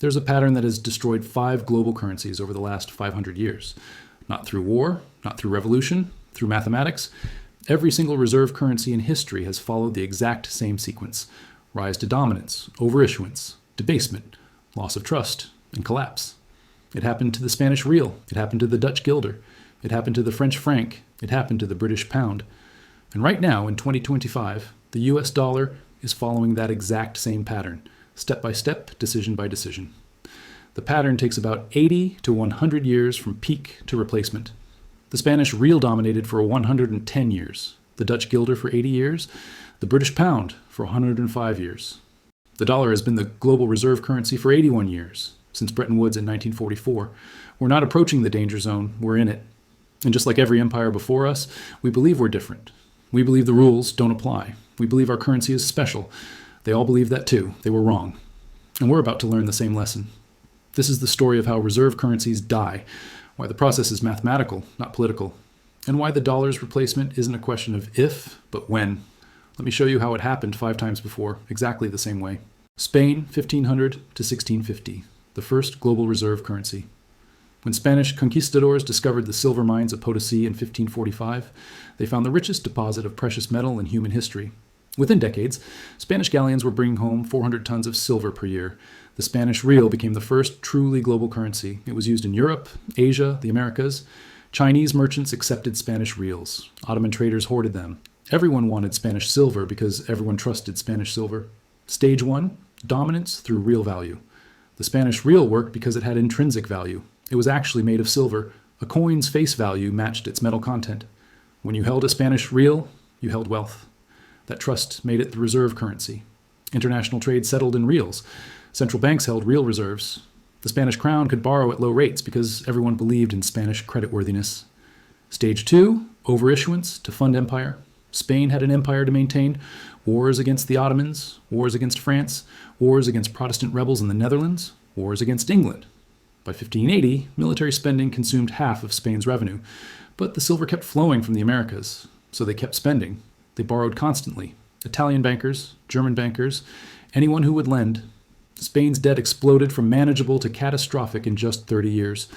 There's a pattern that has destroyed 5 global currencies over the last 500 years. Not through war, not through revolution, through mathematics. Every single reserve currency in history has followed the exact same sequence: rise to dominance, overissuance, debasement, loss of trust, and collapse. It happened to the Spanish real. It happened to the Dutch guilder. It happened to the French franc. It happened to the British pound. And right now, in 2025, the US dollar is following that exact same pattern, step by step, decision by decision. The pattern takes about 80 to 100 years from peak to replacement. The Spanish real dominated for 110 years, the Dutch guilder for 80 years, the British pound for 105 years. The dollar has been the global reserve currency for 81 years, since Bretton Woods in 1944. We're not approaching the danger zone, we're in it. And just like every empire before us, we believe we're different. We believe the rules don't apply. We believe our currency is special. They all believe that too. They were wrong. And we're about to learn the same lesson. This is the story of how reserve currencies die, why the process is mathematical, not political, and why the dollar's replacement isn't a question of if, but when. Let me show you how it happened 5 times before, exactly the same way. Spain, 1500 to 1650, the first global reserve currency. When Spanish conquistadors discovered the silver mines of Potosi in 1545, they found the richest deposit of precious metal in human history. Within decades, Spanish galleons were bringing home 400 tons of silver per year. The Spanish real became the first truly global currency. It was used in Europe, Asia, the Americas. Chinese merchants accepted Spanish reals. Ottoman traders hoarded them. Everyone wanted Spanish silver because everyone trusted Spanish silver. Stage 1, dominance through real value. The Spanish real worked because it had intrinsic value. It was actually made of silver. A coin's face value matched its metal content. When you held a Spanish real, you held wealth. That trust made it the reserve currency. International trade settled in reals. Central banks held real reserves. The Spanish crown could borrow at low rates because everyone believed in Spanish creditworthiness. Stage 2, overissuance to fund empire. Spain had an empire to maintain. Wars against the Ottomans, wars against France, wars against Protestant rebels in the Netherlands, wars against England. By 1580, military spending consumed half of Spain's revenue, but the silver kept flowing from the Americas, so they kept spending. They borrowed constantly. Italian bankers, German bankers, anyone who would lend. Spain's debt exploded from manageable to catastrophic in just 30 years.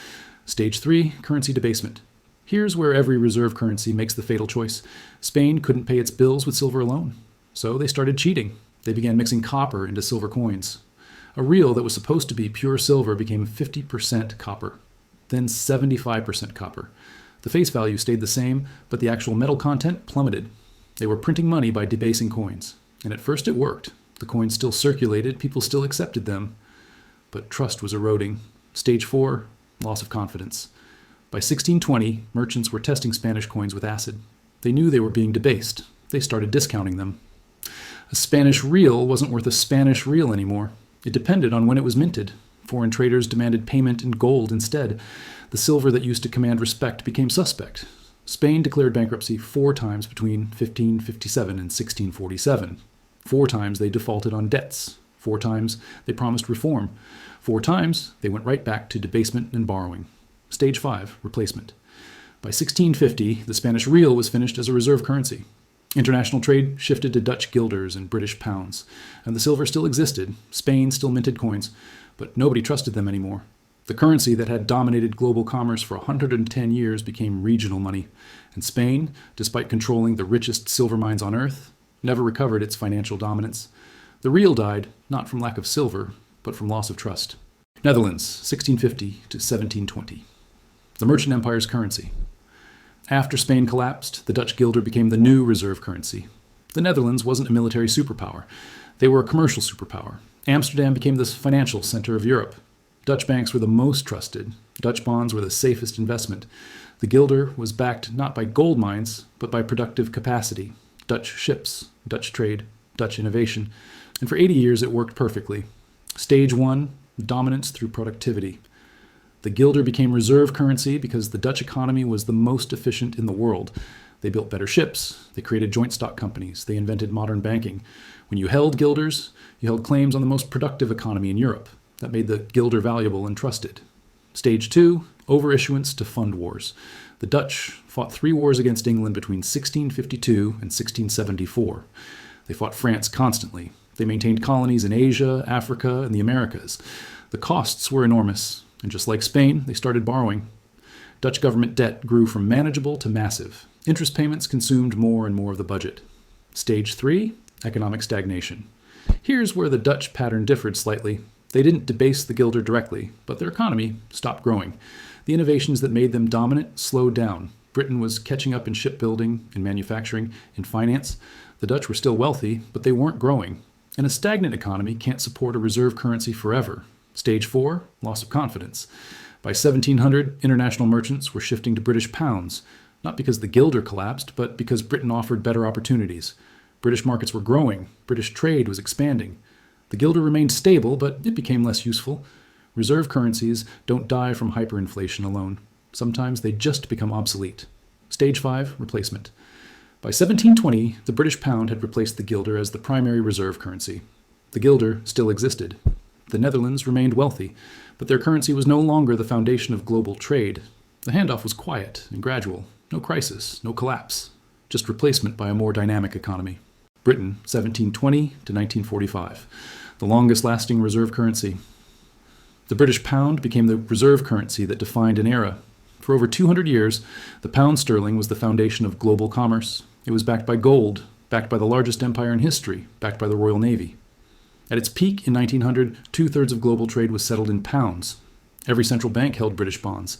Stage 3, currency debasement. Here's where every reserve currency makes the fatal choice. Spain couldn't pay its bills with silver alone, so they started cheating. They began mixing copper into silver coins. A real that was supposed to be pure silver became 50% copper, then 75% copper. The face value stayed the same, but the actual metal content plummeted. They were printing money by debasing coins, and at first it worked. The coins still circulated, people still accepted them, but trust was eroding. Stage 4, loss of confidence. By 1620, merchants were testing Spanish coins with acid. They knew they were being debased. They started discounting them. A Spanish real wasn't worth a Spanish real anymore. It depended on when it was minted. Foreign traders demanded payment in gold instead. The silver that used to command respect became suspect. Spain declared bankruptcy 4 times between 1557 and 1647. 4 times they defaulted on debts. 4 times they promised reform. 4 times they went right back to debasement and borrowing. Stage 5, replacement. By 1650, the Spanish real was finished as a reserve currency. International trade shifted to Dutch guilders and British pounds, and the silver still existed. Spain still minted coins, but nobody trusted them anymore. The currency that had dominated global commerce for 110 years became regional money, and Spain, despite controlling the richest silver mines on earth, never recovered its financial dominance. The real died, not from lack of silver, but from loss of trust. Netherlands, 1650 to 1720. The merchant empire's currency. After Spain collapsed, the Dutch guilder became the new reserve currency. The Netherlands wasn't a military superpower. They were a commercial superpower. Amsterdam became the financial center of Europe. Dutch banks were the most trusted. Dutch bonds were the safest investment. The guilder was backed not by gold mines, but by productive capacity. Dutch ships, Dutch trade, Dutch innovation. And for 80 years it worked perfectly. Stage 1, dominance through productivity. The guilder became reserve currency because the Dutch economy was the most efficient in the world. They built better ships. They created joint stock companies. They invented modern banking. When you held guilders, you held claims on the most productive economy in Europe. That made the guilder valuable and trusted. Stage 2, overissuance to fund wars. The Dutch fought 3 wars against England between 1652 and 1674. They fought France constantly. They maintained colonies in Asia, Africa, and the Americas. The costs were enormous, and just like Spain, they started borrowing. Dutch government debt grew from manageable to massive. Interest payments consumed more and more of the budget. Stage 3, economic stagnation. Here's where the Dutch pattern differed slightly. They didn't debase the guilder directly, but their economy stopped growing. The innovations that made them dominant slowed down. Britain was catching up in shipbuilding, in manufacturing, in finance. The Dutch were still wealthy, but they weren't growing. And a stagnant economy can't support a reserve currency forever. Stage 4, loss of confidence. By 1700, international merchants were shifting to British pounds, not because the guilder collapsed, but because Britain offered better opportunities. British markets were growing. British trade was expanding. The guilder remained stable, but it became less useful. Reserve currencies don't die from hyperinflation alone. Sometimes they just become obsolete. Stage 5, replacement. By 1720, the British pound had replaced the guilder as the primary reserve currency. The guilder still existed. The Netherlands remained wealthy, but their currency was no longer the foundation of global trade. The handoff was quiet and gradual. No crisis, no collapse. Just replacement by a more dynamic economy. Britain, 1720 to 1945. The longest-lasting reserve currency. The British pound became the reserve currency that defined an era. For over 200 years, the pound sterling was the foundation of global commerce. It was backed by gold, backed by the largest empire in history, backed by the Royal Navy. At its peak in 1900, 2/3 of global trade was settled in pounds. Every central bank held British bonds.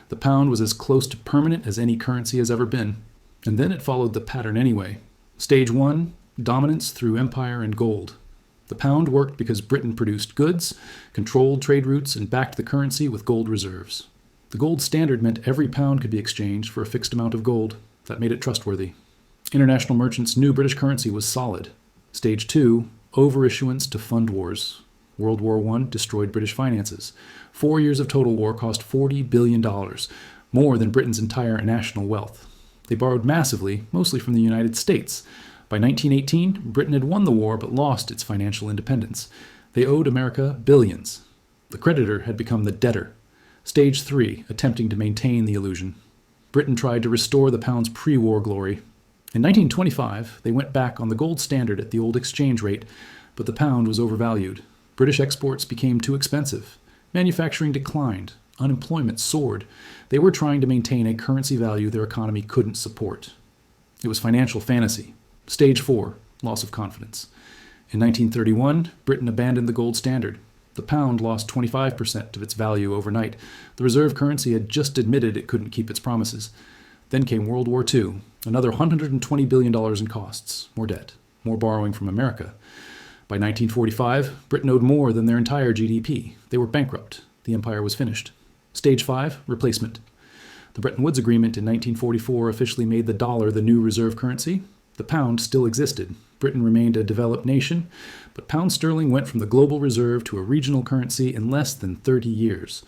The pound was as close to permanent as any currency has ever been. And then it followed the pattern anyway. Stage 1, dominance through empire and gold. The pound worked because Britain produced goods, controlled trade routes, and backed the currency with gold reserves. The gold standard meant every pound could be exchanged for a fixed amount of gold. That made it trustworthy. International merchants knew British currency was solid. Stage 2, overissuance to fund wars. World War I destroyed British finances. 4 years of total war cost $40 billion, more than Britain's entire national wealth. They borrowed massively, mostly from the United States. By 1918, Britain had won the war but lost its financial independence. They owed America billions. The creditor had become the debtor. Stage 3, attempting to maintain the illusion. Britain tried to restore the pound's pre-war glory. In 1925, they went back on the gold standard at the old exchange rate, but the pound was overvalued. British exports became too expensive. Manufacturing declined. Unemployment soared. They were trying to maintain a currency value their economy couldn't support. It was financial fantasy. Stage 4, loss of confidence. In 1931, Britain abandoned the gold standard. The pound lost 25% of its value overnight. The reserve currency had just admitted it couldn't keep its promises. Then came World War II, another $120 billion in costs, more debt, more borrowing from America. By 1945, Britain owed more than their entire GDP. They were bankrupt. The empire was finished. Stage 5, replacement. The Bretton Woods Agreement in 1944 officially made the dollar the new reserve currency. The pound still existed. Britain remained a developed nation, but pound sterling went from the global reserve to a regional currency in less than 30 years.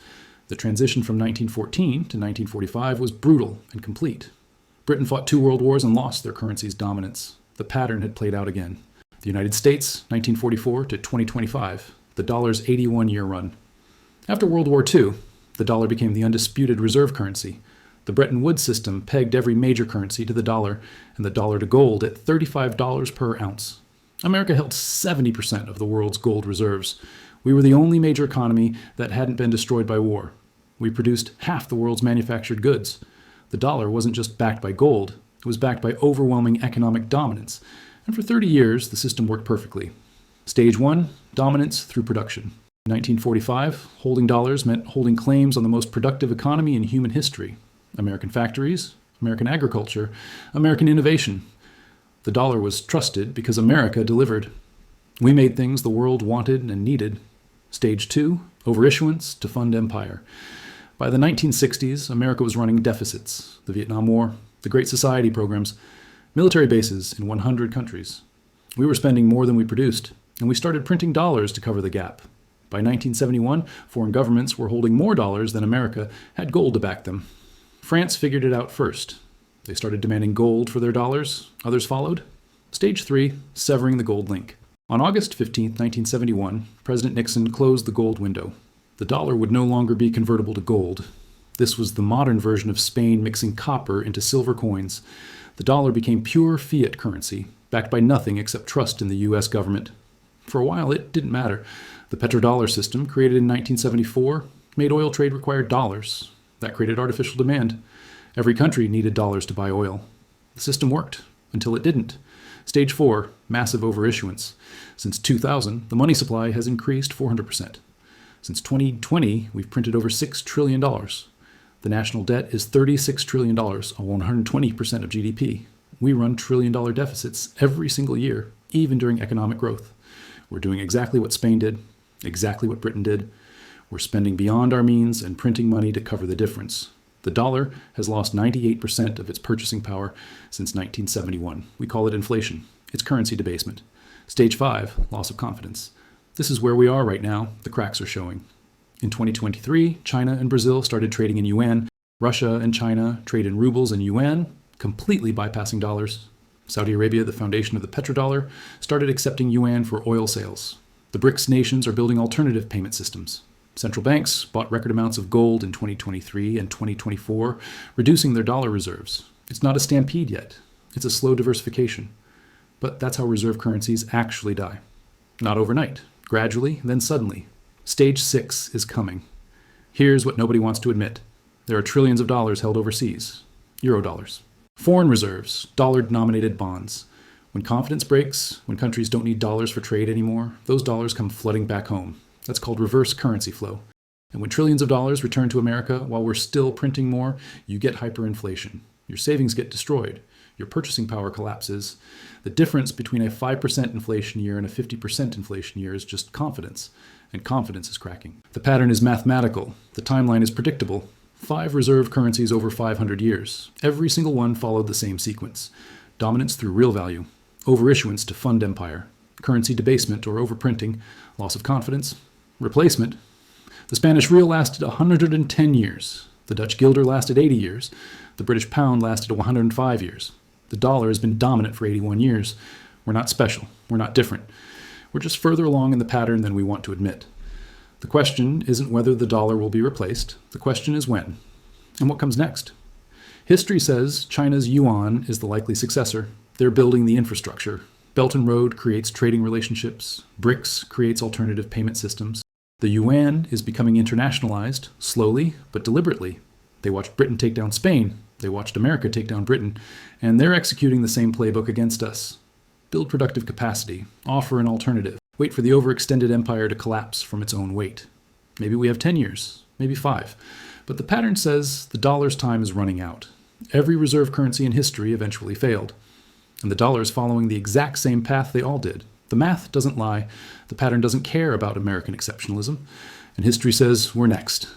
The transition from 1914 to 1945 was brutal and complete. Britain fought 2 world wars and lost their currency's dominance. The pattern had played out again. The United States, 1944 to 2025, the dollar's 81-year run. After World War II, the dollar became the undisputed reserve currency. The Bretton Woods system pegged every major currency to the dollar, and the dollar to gold at $35 per ounce. America held 70% of the world's gold reserves. We were the only major economy that hadn't been destroyed by war. We produced half the world's manufactured goods. The dollar wasn't just backed by gold, it was backed by overwhelming economic dominance. And for 30 years, the system worked perfectly. Stage 1, dominance through production. In 1945, holding dollars meant holding claims on the most productive economy in human history. American factories, American agriculture, American innovation. The dollar was trusted because America delivered. We made things the world wanted and needed. Stage 2, overissuance to fund empire. By the 1960s, America was running deficits. The Vietnam War, the Great Society programs, military bases in 100 countries. We were spending more than we produced, and we started printing dollars to cover the gap. By 1971, foreign governments were holding more dollars than America had gold to back them. France figured it out first. They started demanding gold for their dollars. Others followed. Stage 3, severing the gold link. On August 15, 1971, President Nixon closed the gold window. The dollar would no longer be convertible to gold. This was the modern version of Spain mixing copper into silver coins. The dollar became pure fiat currency, backed by nothing except trust in the U.S. government. For a while, it didn't matter. The petrodollar system, created in 1974, made oil trade require dollars. That created artificial demand. Every country needed dollars to buy oil. The system worked, until it didn't. Stage 4, massive overissuance. Since 2000, the money supply has increased 400%. Since 2020, we've printed over $6 trillion. The national debt is $36 trillion, or 120% of GDP. We run trillion-dollar deficits every single year, even during economic growth. We're doing exactly what Spain did, exactly what Britain did. We're spending beyond our means and printing money to cover the difference. The dollar has lost 98% of its purchasing power since 1971. We call it inflation. It's currency debasement. Stage 5, loss of confidence. This is where we are right now. The cracks are showing. In 2023, China and Brazil started trading in yuan. Russia and China trade in rubles and yuan, completely bypassing dollars. Saudi Arabia, the foundation of the petrodollar, started accepting yuan for oil sales. The BRICS nations are building alternative payment systems. Central banks bought record amounts of gold in 2023 and 2024, reducing their dollar reserves. It's not a stampede yet. It's a slow diversification. But that's how reserve currencies actually die. Not overnight. Gradually, then suddenly. Stage 6 is coming. Here's what nobody wants to admit. There are trillions of dollars held overseas. Eurodollars. Foreign reserves, dollar-denominated bonds. When confidence breaks, when countries don't need dollars for trade anymore, those dollars come flooding back home. That's called reverse currency flow. And when trillions of dollars return to America while we're still printing more, you get hyperinflation. Your savings get destroyed. Your purchasing power collapses. The difference between a 5% inflation year and a 50% inflation year is just confidence. And confidence is cracking. The pattern is mathematical. The timeline is predictable. 5 reserve currencies over 500 years. Every single one followed the same sequence. Dominance through real value. Overissuance to fund empire. Currency debasement or overprinting. Loss of confidence. Replacement. The Spanish real lasted 110 years. The Dutch guilder lasted 80 years. The British pound lasted 105 years. The dollar has been dominant for 81 years. We're not special. We're not different. We're just further along in the pattern than we want to admit. The question isn't whether the dollar will be replaced. The question is when. And what comes next? History says China's yuan is the likely successor. They're building the infrastructure. Belt and Road creates trading relationships. BRICS creates alternative payment systems. The yuan is becoming internationalized, slowly but deliberately. They watched Britain take down Spain. They watched America take down Britain. And they're executing the same playbook against us. Build productive capacity. Offer an alternative. Wait for the overextended empire to collapse from its own weight. Maybe we have 10 years, maybe 5. But the pattern says the dollar's time is running out. Every reserve currency in history eventually failed. And the dollar is following the exact same path they all did. The math doesn't lie. The pattern doesn't care about American exceptionalism. And history says we're next.